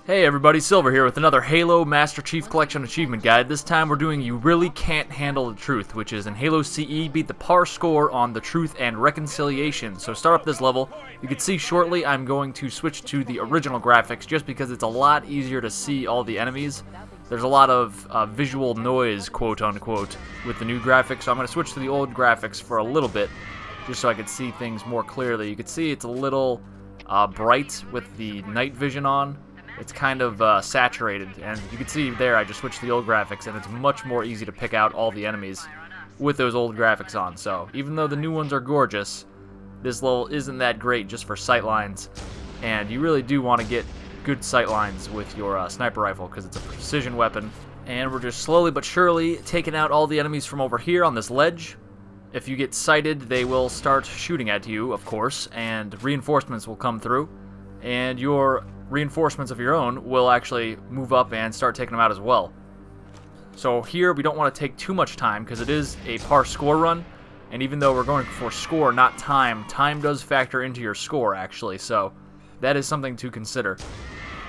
Hey everybody, Silver here with another Halo Master Chief Collection Achievement Guide. This time we're doing You Really Can't Handle the Truth, which is in Halo CE, beat the par score on the Truth and Reconciliation. So start up this level. You can see shortly I'm going to switch to the original graphics just because it's a lot easier to see all the enemies. There's a lot of visual noise, quote unquote, with the new graphics, so I'm going to switch to the old graphics for a little bit just so I can see things more clearly. You can see it's a little bright with the night vision on. It's kind of saturated, and you can see there I just switched to the old graphics, and it's much more easy to pick out all the enemies with those old graphics on. So even though the new ones are gorgeous, this level isn't that great just for sightlines, and you really do want to get good sightlines with your sniper rifle because it's a precision weapon. And we're just slowly but surely taking out all the enemies from over here on this ledge. If you get sighted, they will start shooting at you, of course, and reinforcements will come through, and your reinforcements of your own will actually move up and start taking them out as well. So here we don't want to take too much time because it is a par score run, and even though we're going for score, not time, time does factor into your score actually, so that is something to consider.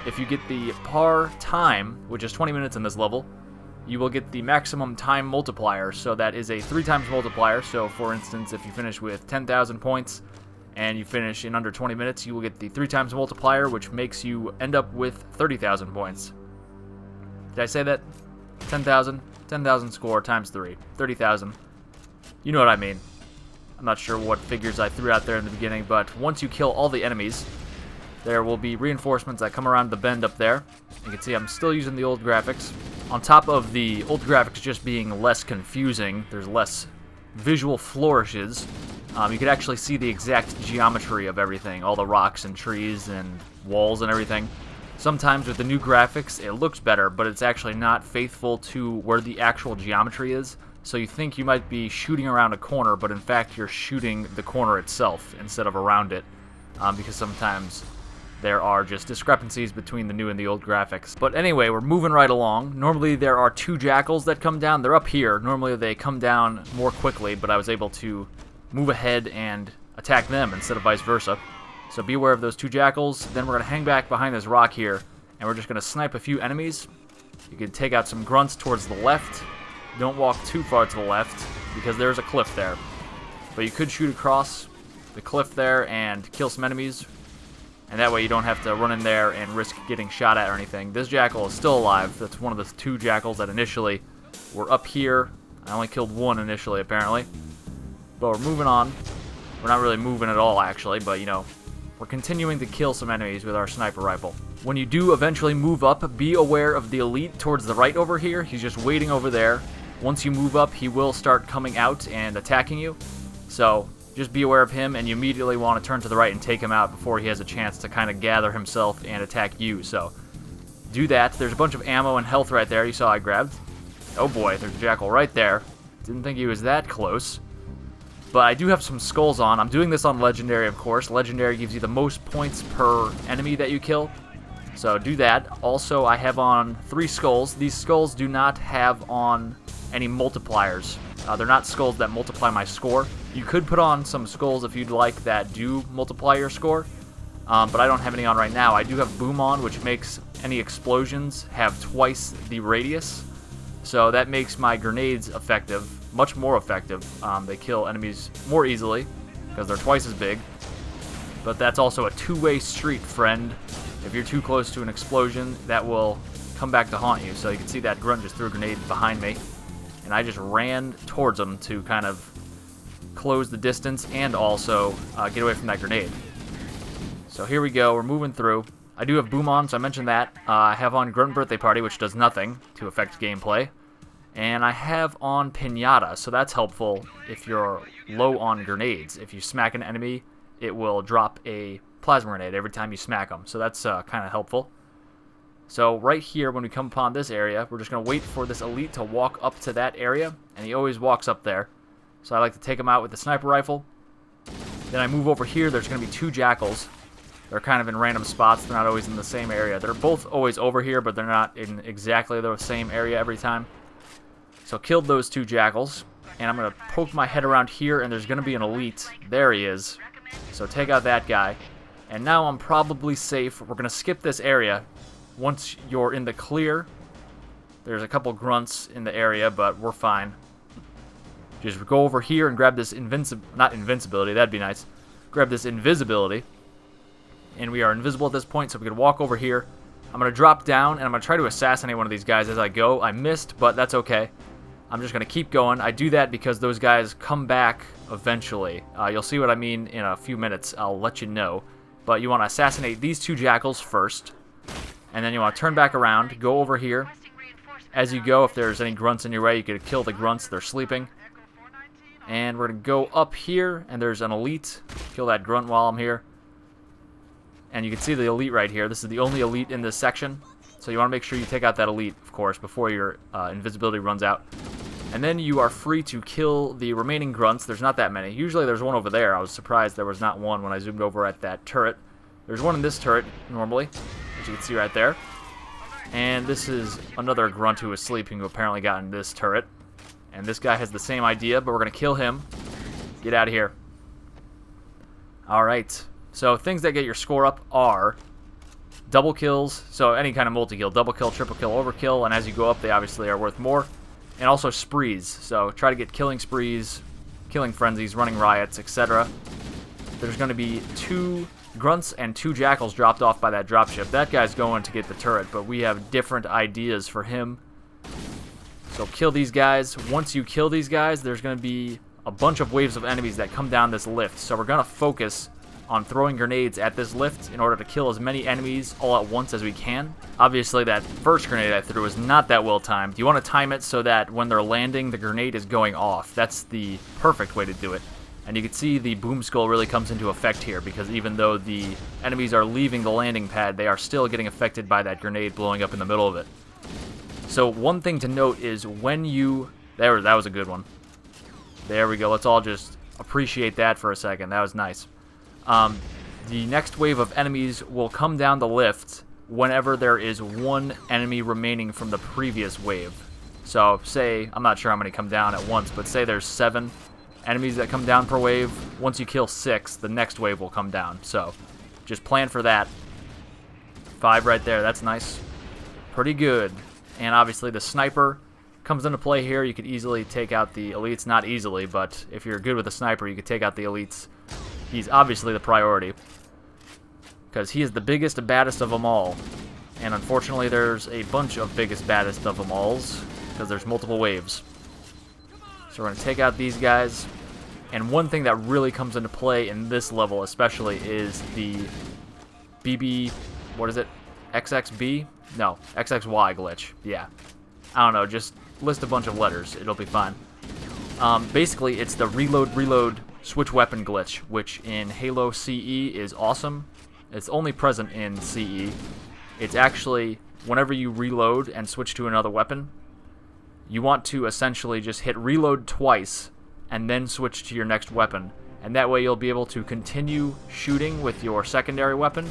If you get the par time, which is 20 minutes in this level, you will get the maximum time multiplier, so that is a 3 times multiplier. So for instance, if you finish with 10,000 points and you finish in under 20 minutes, you will get the 3 times multiplier, which makes you end up with 30,000 points. Did I say that? 10,000? 10,000 score times 3. 30,000. You know what I mean. I'm not sure what figures I threw out there in the beginning, but once you kill all the enemies, there will be reinforcements that come around the bend up there. You can see I'm still using the old graphics. On top of the old graphics just being less confusing, there's less visual flourishes. You could actually see the exact geometry of everything, all the rocks and trees and walls and everything. Sometimes with the new graphics it looks better, but it's actually not faithful to where the actual geometry is. So you think you might be shooting around a corner, but in fact you're shooting the corner itself instead of around it, because sometimes there are just discrepancies between the new and the old graphics. But anyway, we're moving right along. Normally there are 2 jackals that come down. They're up here. Normally they come down more quickly, but I was able to move ahead and attack them instead of vice versa. So be aware of those 2 jackals. Then we're going to hang back behind this rock here, and we're just going to snipe a few enemies. You can take out some grunts towards the left. Don't walk too far to the left, because there's a cliff there. But you could shoot across the cliff there and kill some enemies, and that way you don't have to run in there and risk getting shot at or anything. This jackal is still alive. That's one of the 2 jackals that initially were up here. I only killed 1 initially, apparently. But we're moving on. We're not really moving at all, actually, but, you know, we're continuing to kill some enemies with our sniper rifle. When you do eventually move up, be aware of the elite towards the right over here. He's just waiting over there. Once you move up, he will start coming out and attacking you. So just be aware of him, and you immediately want to turn to the right and take him out before he has a chance to kind of gather himself and attack you. So do that. There's a bunch of ammo and health right there you saw I grabbed. Oh boy, there's a jackal right there. Didn't think he was that close. But I do have some skulls on. I'm doing this on Legendary, of course. Legendary gives you the most points per enemy that you kill. So do that. Also, I have on 3 skulls. These skulls do not have on any multipliers. They're not skulls that multiply my score. You could put on some skulls if you'd like that do multiply your score. But I don't have any on right now. I do have boom on, which makes any explosions have twice the radius. So that makes my grenades effective. Much more effective. They kill enemies more easily because they're twice as big. But that's also a 2-way street, friend. If you're too close to an explosion, that will come back to haunt you. So you can see that grunt just threw a grenade behind me, and I just ran towards him to kind of close the distance and also get away from that grenade. So here we go. We're moving through. I do have boom on, so I mentioned that. I have on Grunt Birthday Party, which does nothing to affect gameplay. And I have on Pinata, so that's helpful if you're low on grenades. If you smack an enemy, it will drop a plasma grenade every time you smack them, so that's kind of helpful. So right here, when we come upon this area, we're just going to wait for this elite to walk up to that area, and he always walks up there. So I like to take him out with the sniper rifle. Then I move over here. There's going to be 2 jackals. They're kind of in random spots. They're not always in the same area. They're both always over here, but they're not in exactly the same area every time. So killed those 2 jackals, and I'm going to poke my head around here, and there's going to be an elite. There he is. So take out that guy. And now I'm probably safe. We're going to skip this area once you're in the clear, there's a couple grunts in the area, but we're fine. Just go over here and grab this not invincibility, that'd be nice. Grab this invisibility. And we are invisible at this point, so we can walk over here. I'm going to drop down, and I'm going to try to assassinate one of these guys as I go. I missed, but that's okay. I'm just going to keep going. I do that because those guys come back eventually. You'll see what I mean in a few minutes. I'll let you know. But you want to assassinate these two jackals first. And then you want to turn back around, go over here. As you go, if there's any grunts in your way, you can kill the grunts. They're sleeping. And we're going to go up here, and there's an elite. Kill that grunt while I'm here. And you can see the elite right here. This is the only elite in this section. So you want to make sure you take out that elite, of course, before your invisibility runs out. And then you are free to kill the remaining grunts. There's not that many. Usually there's one over there. I was surprised there was not one when I zoomed over at that turret. There's one in this turret, normally, as you can see right there. And this is another grunt who is sleeping who apparently got in this turret. And this guy has the same idea, but we're going to kill him. Get out of here. Alright. So things that get your score up are double kills. So any kind of multi-kill. Double kill, triple kill, overkill. And as you go up, they obviously are worth more. And also sprees. So try to get killing sprees, killing frenzies, running riots, etc. There's going to be 2 grunts and 2 jackals dropped off by that dropship. That guy's going to get the turret, but we have different ideas for him. So kill these guys. Once you kill these guys, there's going to be a bunch of waves of enemies that come down this lift. So we're going to focus on throwing grenades at this lift in order to kill as many enemies all at once as we can. Obviously, that first grenade I threw is not that well timed. You want to time it so that when they're landing, the grenade is going off. That's the perfect way to do it. And you can see the boom skull really comes into effect here, because even though the enemies are leaving the landing pad, they are still getting affected by that grenade blowing up in the middle of it. So one thing to note is when you... That was a good one. There we go. Let's all just appreciate that for a second. That was nice. The next wave of enemies will come down the lift whenever there is 1 enemy remaining from the previous wave. So say, I'm not sure how many come down at once, but say there's 7 enemies that come down per wave. Once you kill 6, the next wave will come down. So just plan for that. 5 right there. That's nice. Pretty good. And obviously the sniper comes into play here. You could easily take out the elites. Not easily, but if you're good with a sniper, you could take out the elites. He's obviously the priority, because he is the biggest and baddest of them all. And unfortunately, there's a bunch of biggest, baddest of them alls, because there's multiple waves. So we're going to take out these guys. And one thing that really comes into play in this level especially is the BB... What is it? XXB? No, XXY glitch. Yeah. I don't know, just list a bunch of letters. It'll be fine. Basically, it's the reload, switch weapon glitch, which in Halo CE is awesome. It's only present in CE. It's actually, whenever you reload and switch to another weapon, you want to essentially just hit reload twice and then switch to your next weapon. And that way you'll be able to continue shooting with your secondary weapon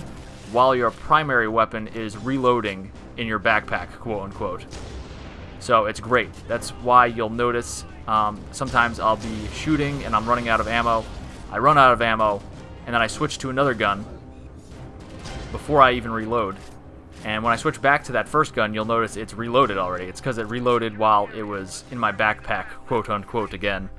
while your primary weapon is reloading in your backpack, quote-unquote. So it's great. That's why you'll notice sometimes I'll be shooting and I'm running out of ammo. I run out of ammo, and then I switch to another gun before I even reload. And when I switch back to that first gun, you'll notice it's reloaded already. It's because it reloaded while it was in my backpack, quote-unquote, again.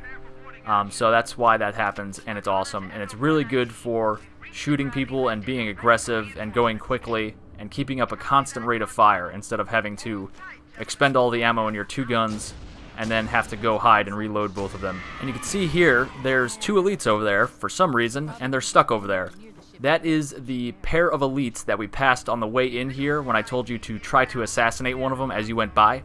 So that's why that happens, and it's awesome. And it's really good for shooting people and being aggressive and going quickly and keeping up a constant rate of fire instead of having to expend all the ammo in your 2 guns and then have to go hide and reload both of them. And you can see here, there's 2 elites over there for some reason, and they're stuck over there. That is the pair of elites that we passed on the way in here when I told you to try to assassinate one of them as you went by.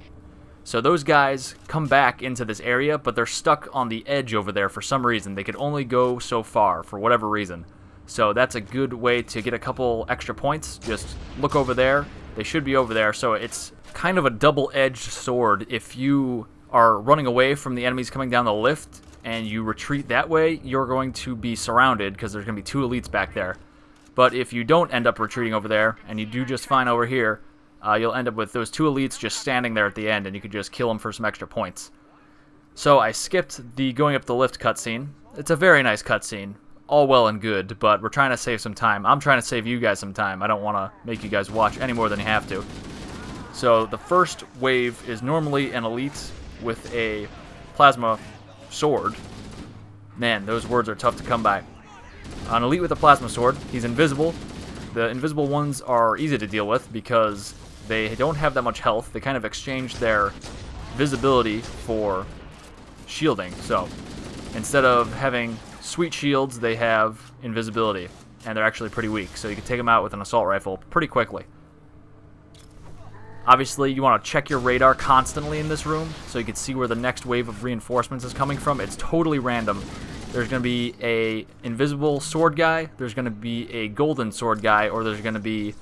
So those guys come back into this area, but they're stuck on the edge over there for some reason. They could only go so far for whatever reason. So that's a good way to get a couple extra points. Just look over there. They should be over there. So it's kind of a double-edged sword. If you are running away from the enemies coming down the lift and you retreat that way, you're going to be surrounded because there's going to be 2 elites back there. But if you don't end up retreating over there and you do just fine over here, you'll end up with those 2 elites just standing there at the end, and you could just kill them for some extra points. So I skipped the going up the lift cutscene. It's a very nice cutscene. all well and good, but we're trying to save some time. I'm trying to save you guys some time. I don't want to make you guys watch any more than you have to. So the first wave is normally an elite with a plasma sword. Man, those words are tough to come by. An elite with a plasma sword. He's invisible. The invisible ones are easy to deal with because they don't have that much health. They kind of exchange their visibility for shielding. So instead of having sweet shields, they have invisibility, and they're actually pretty weak. So you can take them out with an assault rifle pretty quickly. Obviously, you want to check your radar constantly in this room so you can see where the next wave of reinforcements is coming from. It's totally random. There's going to be a invisible sword guy, there's going to be a golden sword guy, or there's going to be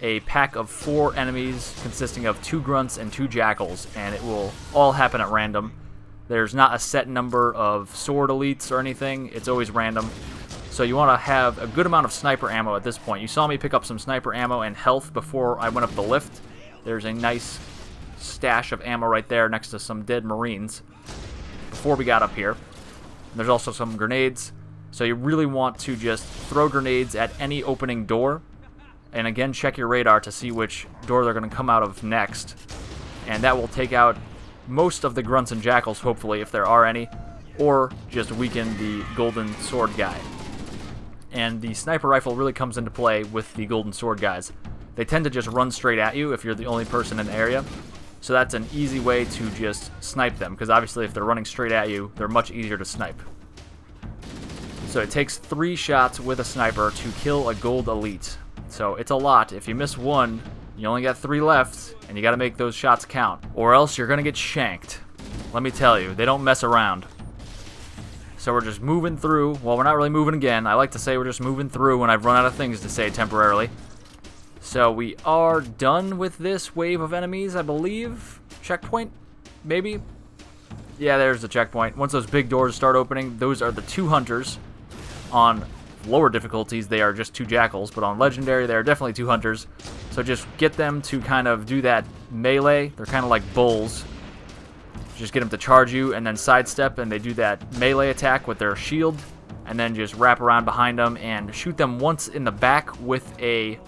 a pack of 4 enemies consisting of 2 grunts and 2 jackals, and it will all happen at random. There's not a set number of sword elites or anything. It's always random. So you want to have a good amount of sniper ammo at this point. You saw me pick up some sniper ammo and health before I went up the lift. There's a nice stash of ammo right there next to some dead Marines before we got up here. There's also some grenades. So you really want to just throw grenades at any opening door. And again, check your radar to see which door they're going to come out of next. And that will take out most of the grunts and jackals, hopefully, if there are any, or just weaken the golden sword guy. And the sniper rifle really comes into play with the golden sword guys. They tend to just run straight at you if you're the only person in the area. So that's an easy way to just snipe them, because obviously if they're running straight at you, they're much easier to snipe. So it takes 3 shots with a sniper to kill a gold elite. So it's a lot. If you miss one, you only got 3 left, and you got to make those shots count, or else you're going to get shanked. Let me tell you, they don't mess around. So we're just moving through. Well, we're not really moving again. I like to say we're just moving through when I've run out of things to say temporarily. So we are done with this wave of enemies, I believe. Checkpoint? Maybe? Yeah, there's the checkpoint. Once those big doors start opening, those are the 2 hunters. On lower difficulties, they are just 2 jackals, but on legendary, they are definitely 2 hunters. So just get them to kind of do that melee. They're kind of like bulls. Just get them to charge you and then sidestep, and they do that melee attack with their shield, and then just wrap around behind them and shoot them once in the back with a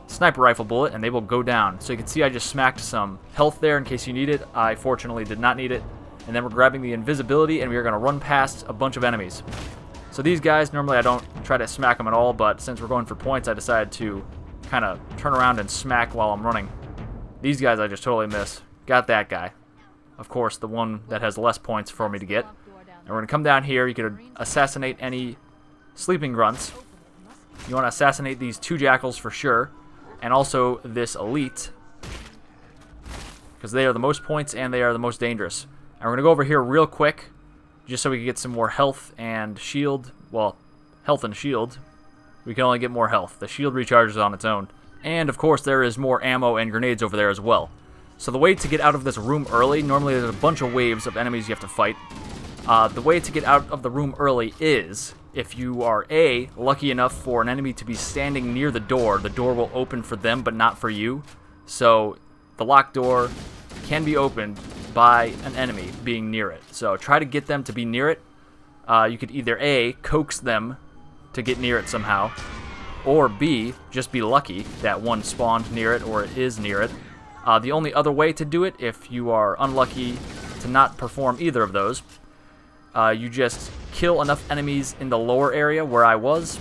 sniper rifle bullet, and they will go down. So you can see I just smacked some health there in case you need it. I fortunately did not need it. And then we're grabbing the invisibility, and we are going to run past a bunch of enemies. So these guys, normally I don't try to smack them at all, but since we're going for points, I decided to kind of turn around and smack while I'm running. These guys I just totally miss. Got that guy. Of course, the one that has less points for me to get. And we're going to come down here. You can assassinate any sleeping grunts. You want to assassinate these 2 jackals for sure. And also this elite, because they are the most points and they are the most dangerous. And we're going to go over here real quick, just so we can get some more health and shield. Well, health and shield. We can only get more health. The shield recharges on its own. And, of course, there is more ammo and grenades over there as well. So the way to get out of this room early, normally there's a bunch of waves of enemies you have to fight. The way to get out of the room early is, if you are A, lucky enough for an enemy to be standing near the door will open for them but not for you. So the locked door can be opened by an enemy being near it. So try to get them to be near it. You could either A, coax them to get near it somehow, or B, just be lucky that one spawned near it or it is near it. The only other way to do it, if you are unlucky to not perform either of those, you just kill enough enemies in the lower area where I was,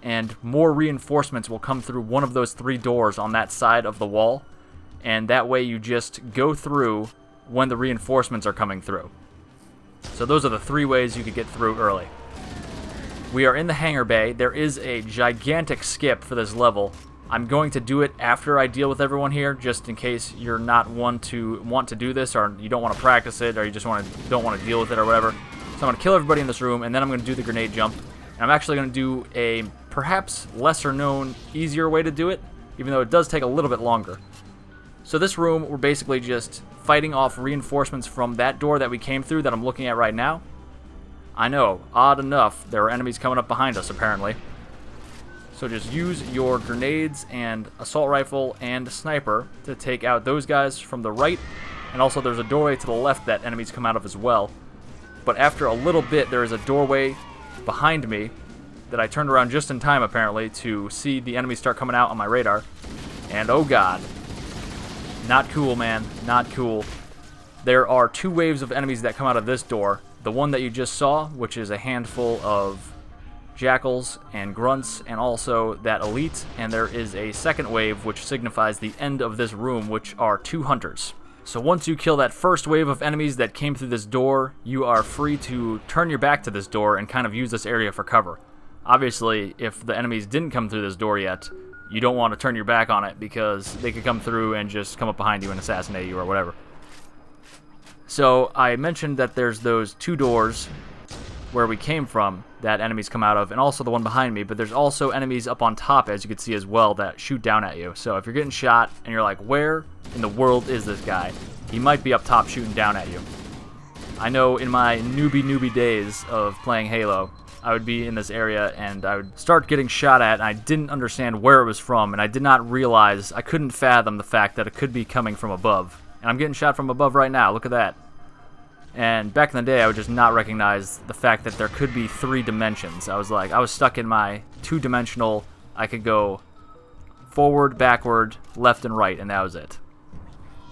and more reinforcements will come through one of those 3 doors on that side of the wall, and that way you just go through when the reinforcements are coming through. So those are the 3 ways you could get through early. We are in the hangar bay. There is a gigantic skip for this level. I'm going to do it after I deal with everyone here, just in case you're not one to want to do this, or you don't want to practice it, or you just don't want to deal with it or whatever. So I'm going to kill everybody in this room, and then I'm going to do the grenade jump. And I'm actually going to do a perhaps lesser known, easier way to do it, even though it does take a little bit longer. So this room, we're basically just fighting off reinforcements from that door that we came through that I'm looking at right now. I know, odd enough, there are enemies coming up behind us apparently. So just use your grenades and assault rifle and sniper to take out those guys from the right. And also there's a doorway to the left that enemies come out of as well. But after a little bit, there is a doorway behind me that I turned around just in time, apparently, to see the enemies start coming out on my radar. And oh god. Not cool, man. Not cool. There are 2 waves of enemies that come out of this door. The one that you just saw, which is a handful of jackals and grunts, and also that elite. And there is a second wave, which signifies the end of this room, which are 2 hunters. So once you kill that first wave of enemies that came through this door, you are free to turn your back to this door and kind of use this area for cover. Obviously, if the enemies didn't come through this door yet, you don't want to turn your back on it because they could come through and just come up behind you and assassinate you or whatever. So I mentioned that there's those 2 doors where we came from that enemies come out of, and also the one behind me, but there's also enemies up on top, as you can see as well, that shoot down at you. So if you're getting shot and you're like, where in the world is this guy? He might be up top shooting down at you. I know in my newbie days of playing Halo, I would be in this area and I would start getting shot at, and I didn't understand where it was from, and I did not realize, I couldn't fathom the fact that it could be coming from above. And I'm getting shot from above right now, look at that. And back in the day, I would just not recognize the fact that there could be 3 dimensions. I was stuck in my 2-dimensional, I could go forward, backward, left, and right, and that was it.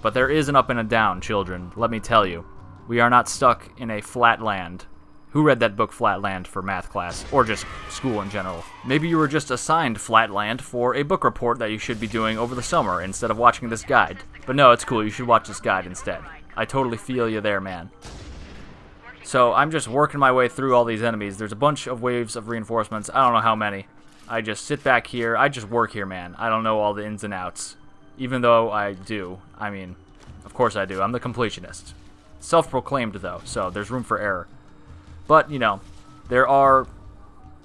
But there is an up and a down, children, let me tell you. We are not stuck in a flat land. Who read that book Flatland for math class, or just school in general? Maybe you were just assigned Flatland for a book report that you should be doing over the summer instead of watching this guide. But no, it's cool, you should watch this guide instead. I totally feel you there, man. So I'm just working my way through all these enemies. There's a bunch of waves of reinforcements. I don't know how many. I just sit back here. I just work here, man. I don't know all the ins and outs. Even though I do. I mean, of course I do. I'm the completionist. Self-proclaimed, though, so there's room for error. But, you know, there are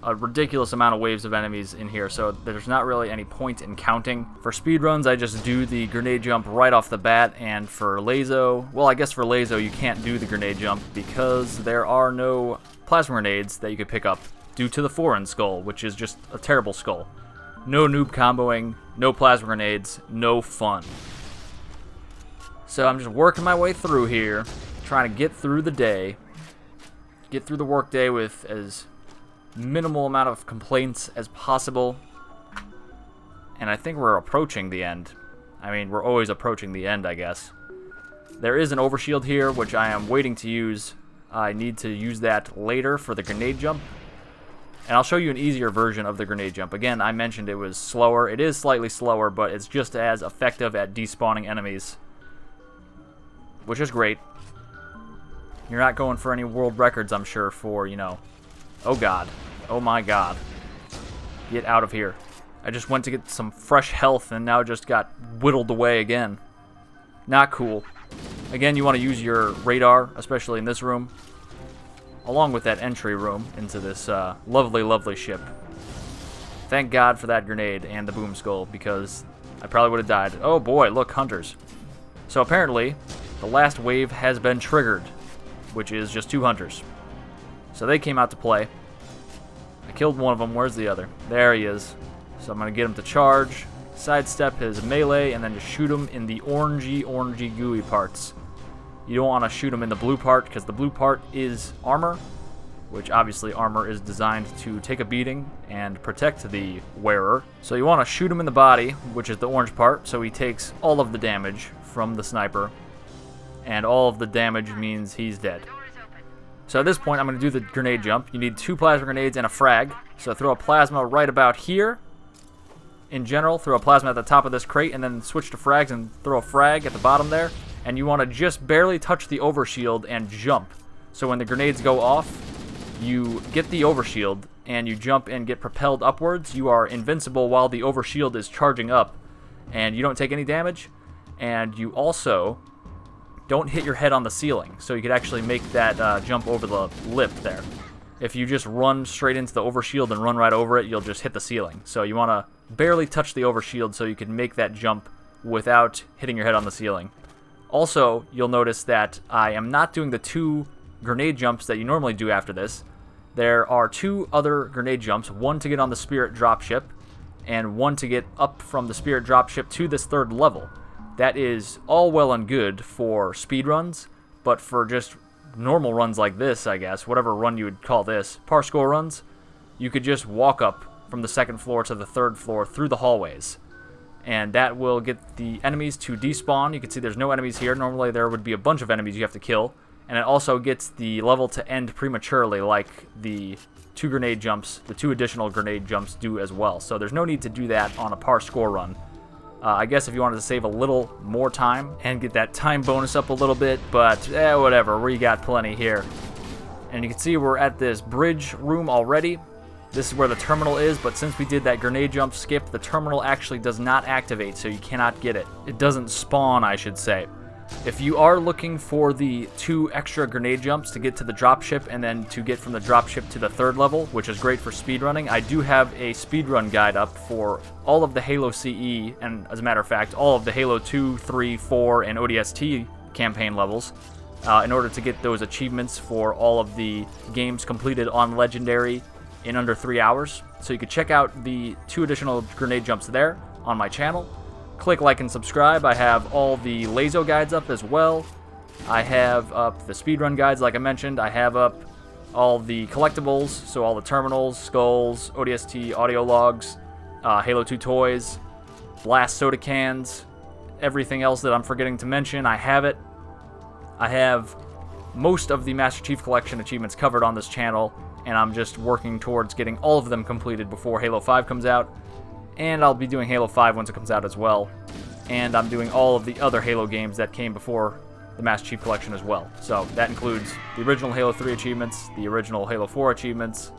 a ridiculous amount of waves of enemies in here, so there's not really any point in counting. For speedruns, I just do the grenade jump right off the bat, and for Lazo, well, I guess for Lazo you can't do the grenade jump because there are no plasma grenades that you could pick up due to the foreign skull, which is just a terrible skull. No noob comboing, no plasma grenades, no fun. So I'm just working my way through here, trying to get through the day, get through the workday with as minimal amount of complaints as possible. And I think we're approaching the end. I mean, we're always approaching the end, I guess. There is an overshield here, which I am waiting to use. I need to use that later for the grenade jump. And I'll show you an easier version of the grenade jump. Again, I mentioned it was slower. It is slightly slower, but it's just as effective at despawning enemies, which is great. You're not going for any world records, I'm sure, for, you know... Oh god. Oh my god. Get out of here. I just went to get some fresh health and now just got whittled away again. Not cool. Again, you want to use your radar, especially in this room, along with that entry room into this lovely, lovely ship. Thank God for that grenade and the boom skull, because I probably would have died. Oh boy, look, hunters. So apparently, the last wave has been triggered, which is just 2 hunters. So they came out to play. I killed one of them. Where's the other? There he is. So I'm going to get him to charge, sidestep his melee, and then just shoot him in the orangey gooey parts. You don't want to shoot him in the blue part, because the blue part is armor, which obviously armor is designed to take a beating and protect the wearer. So you want to shoot him in the body, which is the orange part, so he takes all of the damage from the sniper, and all of the damage means he's dead. So at this point, I'm going to do the grenade jump. You need 2 plasma grenades and a frag. So throw a plasma right about here. In general, throw a plasma at the top of this crate, and then switch to frags and throw a frag at the bottom there. And you want to just barely touch the overshield and jump. So when the grenades go off, you get the overshield, and you jump and get propelled upwards. You are invincible while the overshield is charging up, and you don't take any damage. And you also don't hit your head on the ceiling, so you could actually make that jump over the lip there. If you just run straight into the overshield and run right over it, you'll just hit the ceiling. So you want to barely touch the overshield so you can make that jump without hitting your head on the ceiling. Also, you'll notice that I am not doing the 2 grenade jumps that you normally do after this. There are 2 other grenade jumps, one to get on the Spirit dropship, and one to get up from the Spirit dropship to this 3rd level. That is all well and good for speedruns, but for just normal runs like this, I guess, whatever run you would call this, par score runs, you could just walk up from the 2nd floor to the 3rd floor through the hallways. And that will get the enemies to despawn. You can see there's no enemies here. Normally there would be a bunch of enemies you have to kill. And it also gets the level to end prematurely, like the 2 grenade jumps, the 2 additional grenade jumps do as well. So there's no need to do that on a par score run. I guess if you wanted to save a little more time and get that time bonus up a little bit, but whatever, we got plenty here. And you can see we're at this bridge room already. This is where the terminal is, but since we did that grenade jump skip, the terminal actually does not activate, so you cannot get it. It doesn't spawn, I should say. If you are looking for the 2 extra grenade jumps to get to the dropship and then to get from the dropship to the 3rd level, which is great for speedrunning, I do have a speedrun guide up for all of the Halo CE, and as a matter of fact, all of the Halo 2, 3, 4, and ODST campaign levels, in order to get those achievements for all of the games completed on Legendary in under 3 hours. So you can check out the 2 additional grenade jumps there on my channel. Click like and subscribe. I have all the Lazo guides up as well. I have up the speedrun guides like I mentioned. I have up all the collectibles, so all the terminals, skulls, ODST audio logs, Halo 2 toys, blast soda cans, everything else that I'm forgetting to mention. I have it. I have most of the Master Chief Collection achievements covered on this channel, and I'm just working towards getting all of them completed before Halo 5 comes out. And I'll be doing Halo 5 once it comes out as well. And I'm doing all of the other Halo games that came before the Master Chief Collection as well. So that includes the original Halo 3 achievements, the original Halo 4 achievements,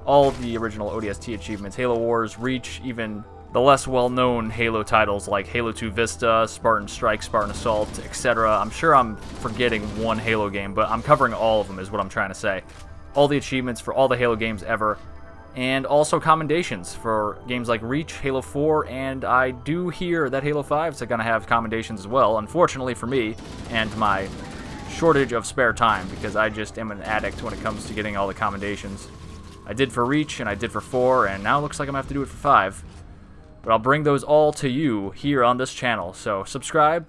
all of the original ODST achievements, Halo Wars, Reach, even the less well-known Halo titles like Halo 2 Vista, Spartan Strike, Spartan Assault, etc. I'm sure I'm forgetting one Halo game, but I'm covering all of them is what I'm trying to say. All the achievements for all the Halo games ever, and also commendations for games like Reach, Halo 4, and I do hear that Halo 5 is going to have commendations as well, unfortunately for me, and my shortage of spare time, because I just am an addict when it comes to getting all the commendations. I did for Reach, and I did for 4, and now it looks like I'm going to have to do it for 5. But I'll bring those all to you here on this channel, so subscribe.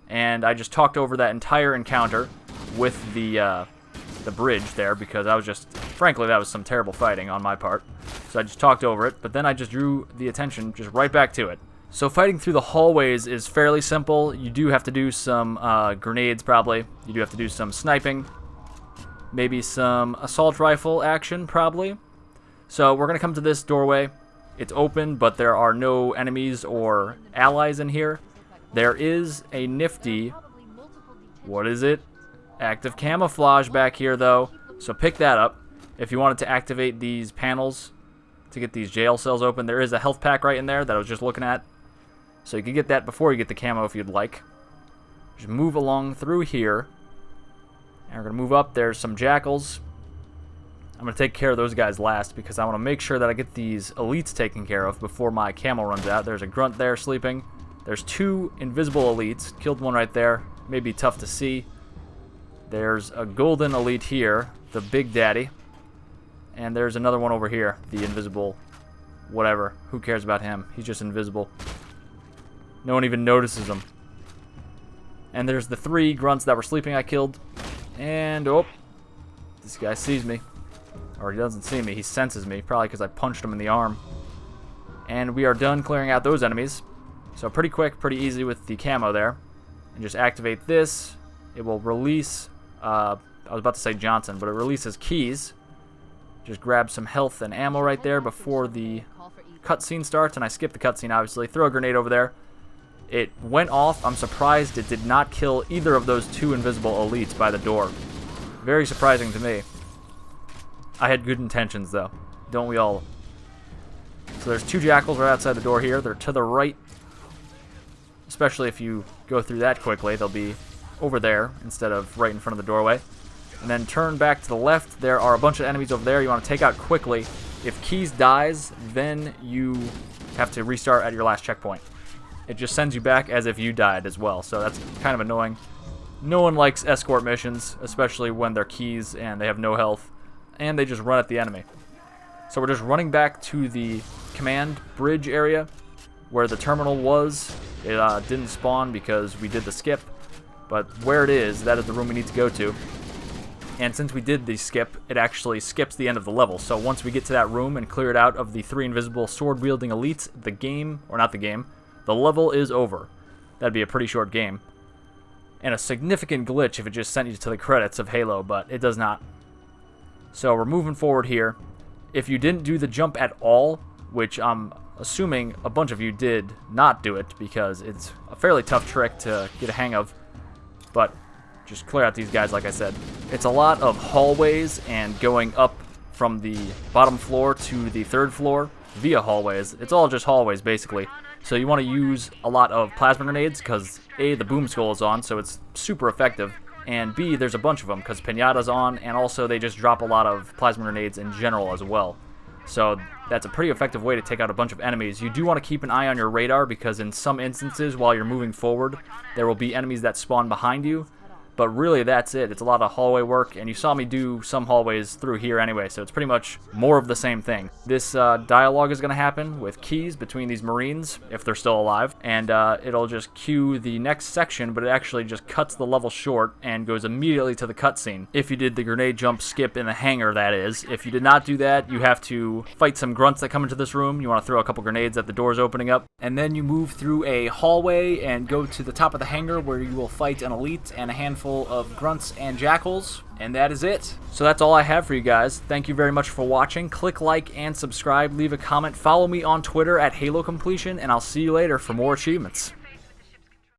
And I just talked over that entire encounter with the bridge there, because I was just, frankly, that was some terrible fighting on my part. So I just talked over it, but then I just drew the attention just right back to it. So fighting through the hallways is fairly simple. You do have to do some grenades, probably. You do have to do some sniping. Maybe some assault rifle action, probably. So we're going to come to this doorway. It's open, but there are no enemies or allies in here. There is a nifty, what is it? Active camouflage back here, though. So pick that up. If you wanted to activate these panels to get these jail cells open, there is a health pack right in there that I was just looking at. So you can get that before you get the camo if you'd like. Just move along through here. And we're going to move up. There's some jackals. I'm going to take care of those guys last because I want to make sure that I get these elites taken care of before my camo runs out. There's a grunt there sleeping. There's 2 invisible elites. Killed one right there. Maybe tough to see. There's a golden elite here, the Big Daddy. And there's another one over here, the invisible whatever. Who cares about him? He's just invisible. No one even notices him. And there's the 3 grunts that were sleeping I killed. And, oh, this guy sees me. Or he doesn't see me, he senses me, probably because I punched him in the arm. And we are done clearing out those enemies. So pretty quick, pretty easy with the camo there. And just activate this. It will release, I was about to say Johnson, but it releases keys. Just grab some health and ammo right there before the cutscene starts. And I skipped the cutscene, obviously. Throw a grenade over there. It went off. I'm surprised it did not kill either of those 2 invisible elites by the door. Very surprising to me. I had good intentions, though. Don't we all? So there's 2 jackals right outside the door here. They're to the right. Especially if you go through that quickly, they'll be over there instead of right in front of the doorway. And then turn back to the left. There are a bunch of enemies over there you want to take out quickly. If Keys dies, then you have to restart at your last checkpoint. It just sends you back as if you died as well, so that's kind of annoying. No one likes escort missions, especially when they're Keys and they have no health, and they just run at the enemy. So we're just running back to the command bridge area where the terminal was. It didn't spawn because we did the skip, but where it is, that is the room we need to go to. And since we did the skip, it actually skips the end of the level. So once we get to that room and clear it out of the 3 invisible sword-wielding elites, the game, or not the game, the level is over. That'd be a pretty short game. And a significant glitch if it just sent you to the credits of Halo, but it does not. So we're moving forward here. If you didn't do the jump at all, which I'm assuming a bunch of you did not do it because it's a fairly tough trick to get a hang of, but just clear out these guys like I said. It's a lot of hallways and going up from the bottom floor to the 3rd floor via hallways. It's all just hallways basically. So you want to use a lot of plasma grenades because A, the boom skull is on, so it's super effective, and B, there's a bunch of them because Pinata's on, and also they just drop a lot of plasma grenades in general as well. So that's a pretty effective way to take out a bunch of enemies. You do want to keep an eye on your radar because in some instances while you're moving forward, there will be enemies that spawn behind you. But really, that's it. It's a lot of hallway work, and you saw me do some hallways through here anyway, so it's pretty much more of the same thing. This dialogue is going to happen with keys between these Marines, if they're still alive, and it'll just cue the next section, but it actually just cuts the level short and goes immediately to the cutscene. If you did the grenade jump skip in the hangar, that is. If you did not do that, you have to fight some grunts that come into this room. You want to throw a couple grenades at the doors opening up, and then you move through a hallway and go to the top of the hangar where you will fight an elite and a handful of grunts and jackals, and that is it. So that's all I have for you guys. Thank you very much for watching. Click like and subscribe, leave a comment, follow me on Twitter at HaloCompletion, and I'll see you later for more achievements.